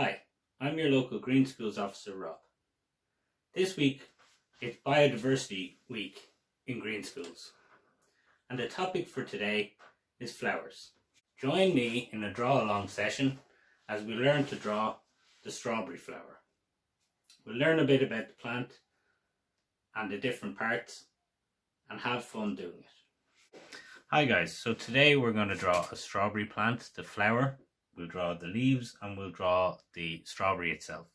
Hi, I'm your local Green Schools officer, Rob. This week, it's Biodiversity Week in Green Schools, and the topic for today is flowers. Join me in a draw-along session as we learn to draw the strawberry flower. We'll learn a bit about the plant and the different parts and have fun doing it. Hi guys, so today we're going to draw a strawberry plant, the flower. We'll draw the leaves and we'll draw the strawberry itself.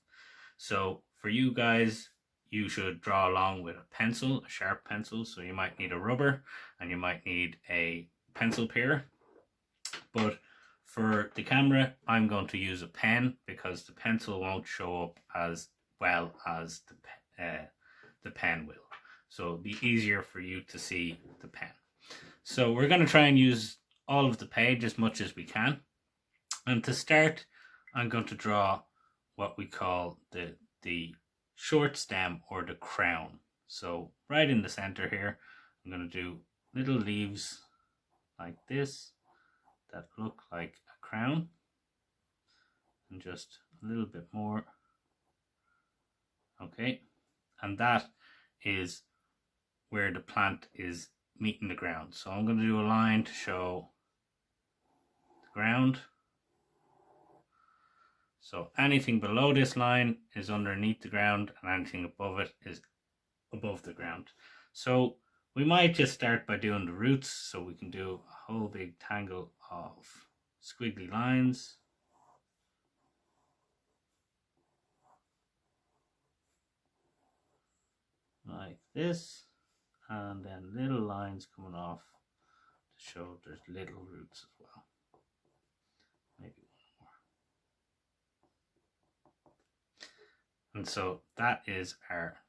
So for you guys, you should draw along with a pencil, a sharp pencil. So you might need a rubber and you might need a pencil pair. But for the camera, I'm going to use a pen because the pencil won't show up as well as the pen will. So it'll be easier for you to see the pen. So we're going to try and use all of the page as much as we can. And to start, I'm going to draw what we call the short stem or the crown. So right in the center here, I'm going to do little leaves like this that look like a crown, and just a little bit more. Okay, and that is where the plant is meeting the ground. So I'm going to do a line to show the ground. So anything below this line is underneath the ground and anything above it is above the ground. So we might just start by doing the roots, so we can do a whole big tangle of squiggly lines. Like this, and then little lines coming off to show there's little roots as well. Maybe one more. And so that is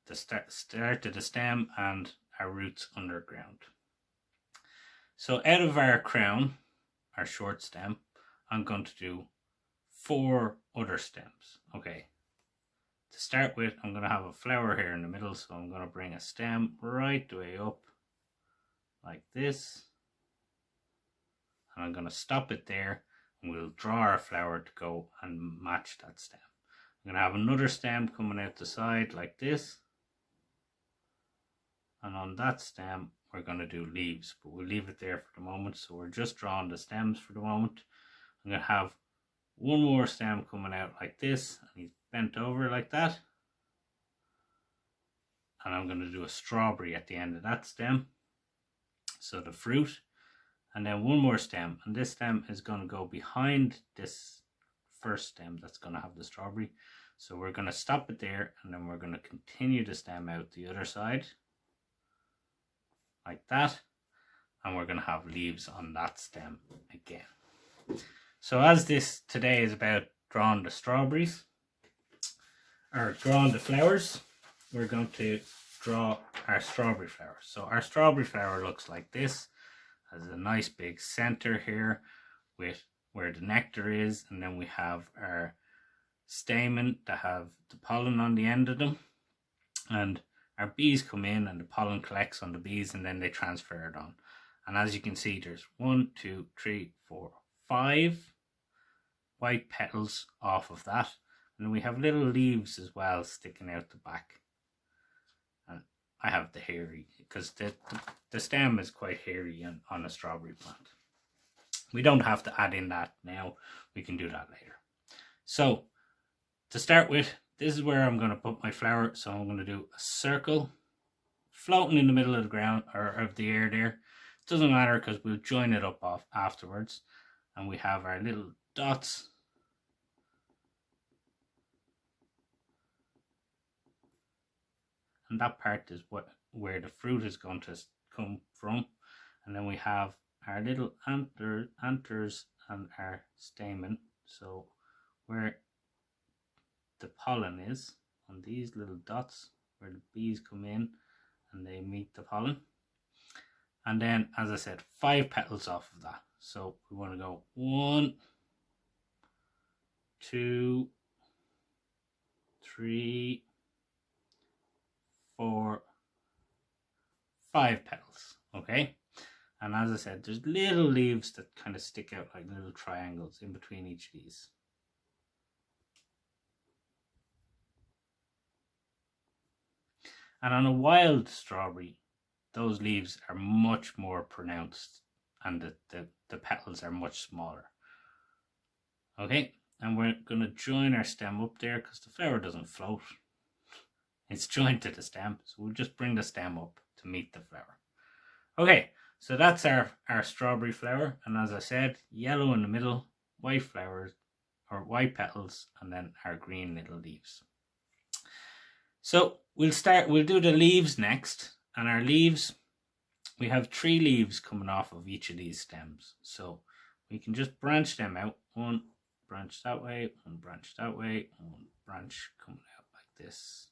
the start of the stem and our roots underground. So out of our crown, our short stem, I'm going to do 4 other stems. Okay. To start with, I'm going to have a flower here in the middle, so I'm going to bring a stem right the way up like this. And I'm going to stop it there, and we'll draw our flower to go and match that stem. I'm going to have another stem coming out the side like this. And on that stem, we're going to do leaves, but we'll leave it there for the moment. So we're just drawing the stems for the moment. I'm going to have one more stem coming out like this, and he's bent over like that. And I'm going to do a strawberry at the end of that stem. So the fruit, and then one more stem, and this stem is going to go behind this first stem that's going to have the strawberry. So we're going to stop it there, and then we're going to continue the stem out the other side like that, and we're going to have leaves on that stem again. So as this today is about drawing the strawberries, or drawing the flowers, we're going to draw our strawberry flower. So our strawberry flower looks like this, has a nice big center here with where the nectar is, and then we have our stamen that have the pollen on the end of them, and our bees come in and the pollen collects on the bees and then they transfer it on. And as you can see, there's 1, 2, 3, 4, 5 white petals off of that, and we have little leaves as well sticking out the back. And I have the hairy, because the stem is quite hairy on a strawberry plant. We don't have to add in that now, we can do that later. So to start with, this is where I'm going to put my flower. So I'm going to do a circle floating in the middle of the ground, or of the air there. It doesn't matter because we'll join it up off afterwards. And we have our little dots. And that part is where the fruit is going to come from. And then we have our little anthers and our stamen. So where the pollen is on these little dots, where the bees come in and they meet the pollen. And then, as I said, 5 petals off of that. So we want to go 1, 2, 3, 4, 5 petals. Okay. And as I said, there's little leaves that kind of stick out like little triangles in between each of these. And on a wild strawberry, those leaves are much more pronounced and the petals are much smaller. Okay, and we're going to join our stem up there because the flower doesn't float. It's joined to the stem, so we'll just bring the stem up to meet the flower. Okay, so that's our strawberry flower, and as I said, yellow in the middle, white flowers, or white petals, and then our green little leaves. So we'll do the leaves next, and our leaves, we have 3 leaves coming off of each of these stems. So we can just branch them out. One branch that way, one branch that way, and one branch coming out like this.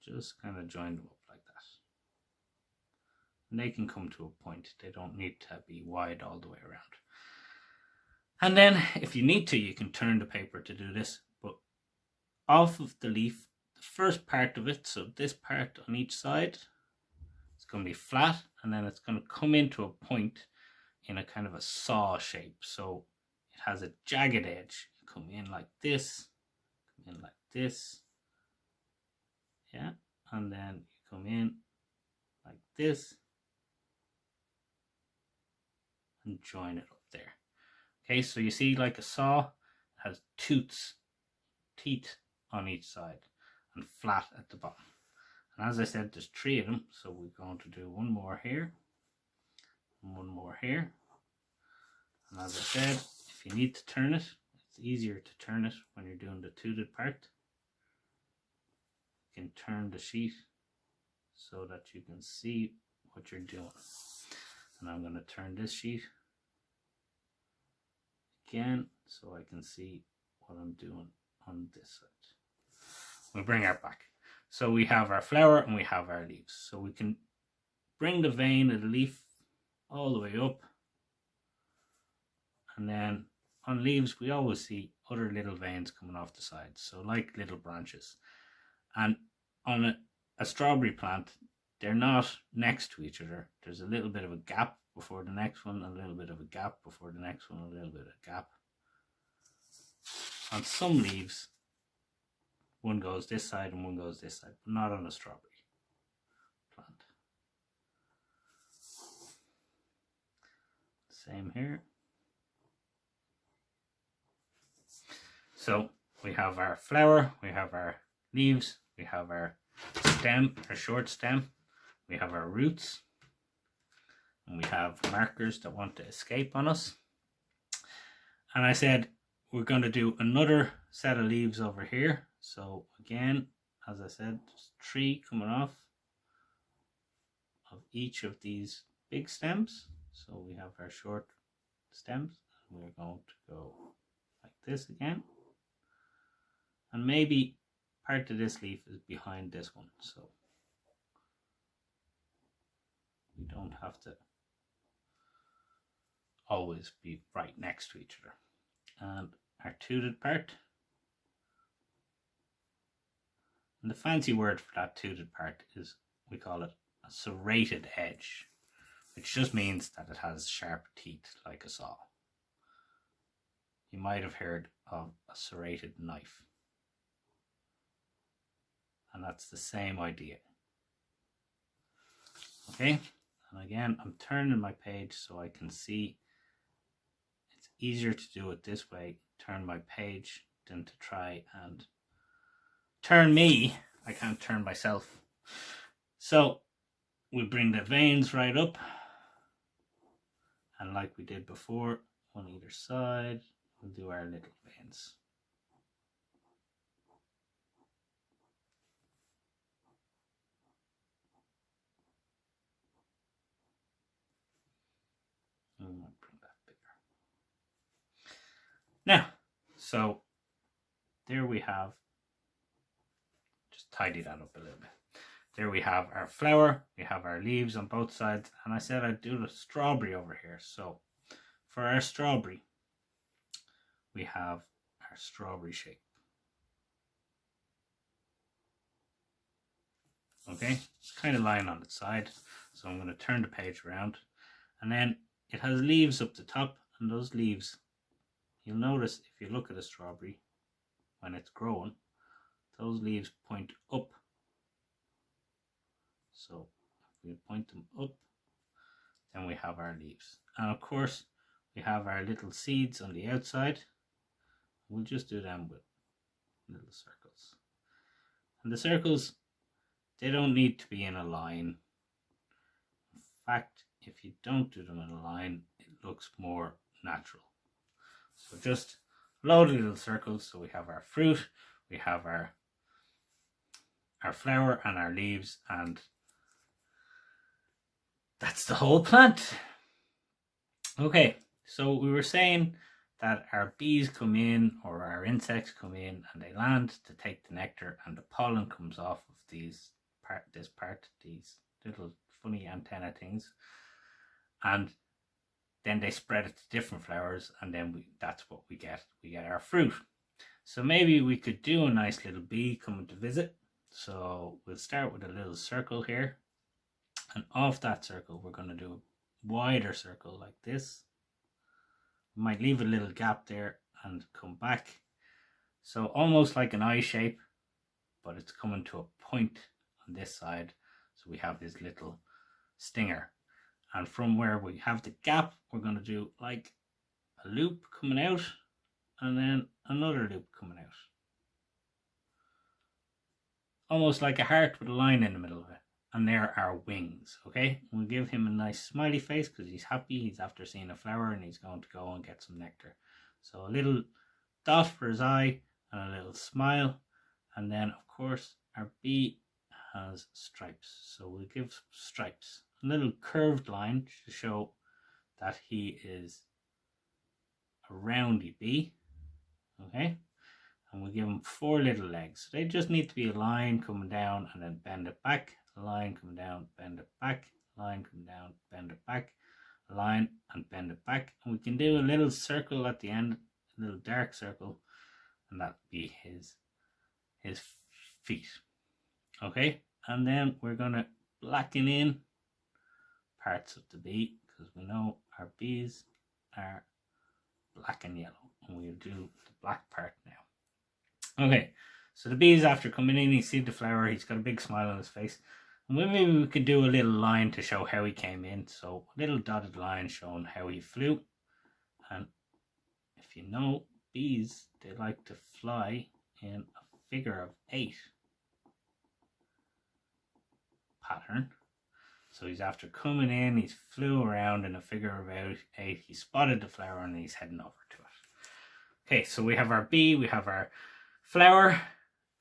Just kind of join them up like that. And they can come to a point. They don't need to be wide all the way around. And then if you need to, you can turn the paper to do this. But off of the leaf, the first part of it, so this part on each side, it's going to be flat, and then it's going to come into a point in a kind of a saw shape. So it has a jagged edge. You come in like this, come in like this, yeah, and then you come in like this and join it up there. Okay, so you see like a saw, it has teeth on each side and flat at the bottom. And as I said, there's 3 of them, so we're going to do one more here and one more here. And as I said, if you need to turn it, it's easier to turn it when you're doing the toothed part. You can turn the sheet so that you can see what you're doing. And I'm going to turn this sheet again so I can see what I'm doing on this side. We'll bring our back. So we have our flower and we have our leaves. So we can bring the vein of the leaf all the way up. And then on leaves, we always see other little veins coming off the sides. So like little branches. And on a strawberry plant, they're not next to each other. There's a little bit of a gap before the next one, a little bit of a gap before the next one, a little bit of a gap. On some leaves, one goes this side and one goes this side, but not on a strawberry plant. Same here. So we have our flower, we have our leaves, we have our stem, our short stem, we have our roots, and we have markers that want to escape on us. And I said we're going to do another set of leaves over here. So again, as I said, there's 3 coming off of each of these big stems. So we have our short stems, and we're going to go like this again. And maybe part of this leaf is behind this one, so we don't have to always be right next to each other. And our toothed part, and the fancy word for that toothed part is, we call it a serrated edge, which just means that it has sharp teeth like a saw. You might have heard of a serrated knife. And that's the same idea. Okay, and again, I'm turning my page so I can see. It's easier to do it this way, turn my page, than to try and turn me. I can't turn myself. So we'll bring the veins right up. And like we did before, on either side, we'll do our little veins. I might bring that bigger. Now, so there we have, just tidy that up a little bit. There we have our flower, we have our leaves on both sides, and I said I'd do the strawberry over here. So for our strawberry, we have our strawberry shape. Okay, it's kind of lying on its side, so I'm going to turn the page around, and then it has leaves up the top, and those leaves, you'll notice if you look at a strawberry when it's growing, those leaves point up So if we point them up, then we have our leaves. And of course, we have our little seeds on the outside. We'll just do them with little circles. And the circles, they don't need to be in a line. In fact, if you don't do them in a line, it looks more natural. So just load of little circles. So we have our fruit, we have our flower and our leaves, and that's the whole plant. Okay, so we were saying that our bees come in, or our insects come in, and they land to take the nectar, and the pollen comes off of these little funny antenna things, and then they spread it to different flowers, and then that's what we get. We get our fruit. So maybe we could do a nice little bee coming to visit. So we'll start with a little circle here, and off that circle we're going to do a wider circle like this. We might leave a little gap there and come back, so almost like an eye shape, but it's coming to a point on this side. So we have this little stinger, and from where we have the gap, we're going to do like a loop coming out, and then another loop coming out, almost like a heart with a line in the middle of it. And there are wings. Okay, we'll give him a nice smiley face because he's happy. He's after seeing a flower and he's going to go and get some nectar. So a little dot for his eye and a little smile. And then of course our bee has stripes, so we'll give stripes, a little curved line to show that he is a roundy bee. Okay, and we'll give him 4 little legs. So they just need to be a line coming down and then bend it back, a line coming down, bend it back, a line coming down, bend it back, a line and bend it back. And we can do a little circle at the end, a little dark circle, and that'll be his feet. Okay, and then we're going to blacken in parts of the bee, because we know our bees are black and yellow, and we'll do the black part now. Okay, so the bees, after coming in, he sees the flower, he's got a big smile on his face, and maybe we could do a little line to show how he came in. So a little dotted line showing how he flew. And if you know, bees, they like to fly in a figure of 8 pattern. So he's after coming in, he's flew around in a figure of 8, he spotted the flower and he's heading over to it. Okay, so we have our bee, we have our flower,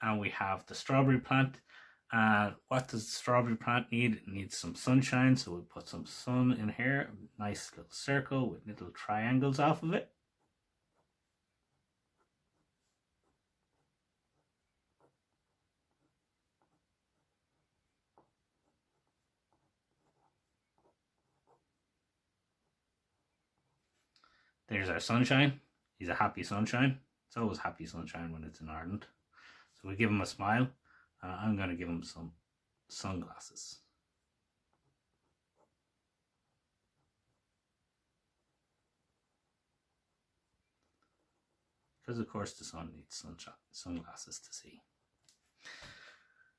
and we have the strawberry plant. And what does the strawberry plant need? It needs some sunshine, so we put some sun in here, a nice little circle with little triangles off of it. There's our sunshine. He's a happy sunshine. It's always happy sunshine when it's in Ireland. So we give him a smile, and I'm going to give him some sunglasses. Because of course the sun needs sunglasses to see.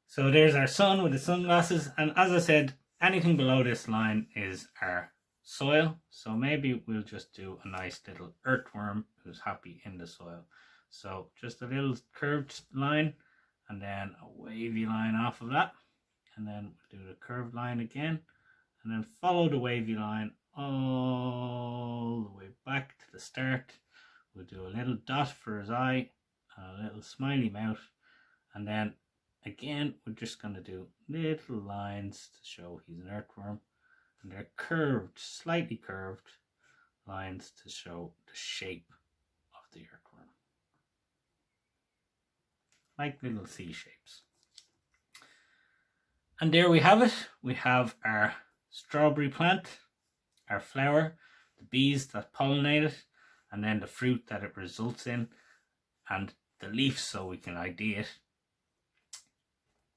So there's our sun with the sunglasses, and as I said, anything below this line is our soil. So maybe we'll just do a nice little earthworm who's happy in the soil. So just a little curved line, and then a wavy line off of that, and then we'll do the curved line again, and then follow the wavy line all the way back to the start. We'll do a little dot for his eye, a little smiley mouth, and then again we're just going to do little lines to show he's an earthworm, and they're curved, slightly curved lines to show the shape of the earthworm, like little C shapes. And there we have it. We have our strawberry plant, our flower, the bees that pollinate it, and then the fruit that it results in, and the leaf so we can ID it.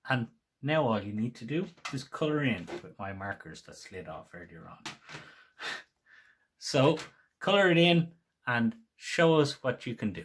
And now all you need to do is colour in with my markers that slid off earlier on. So colour it in and show us what you can do.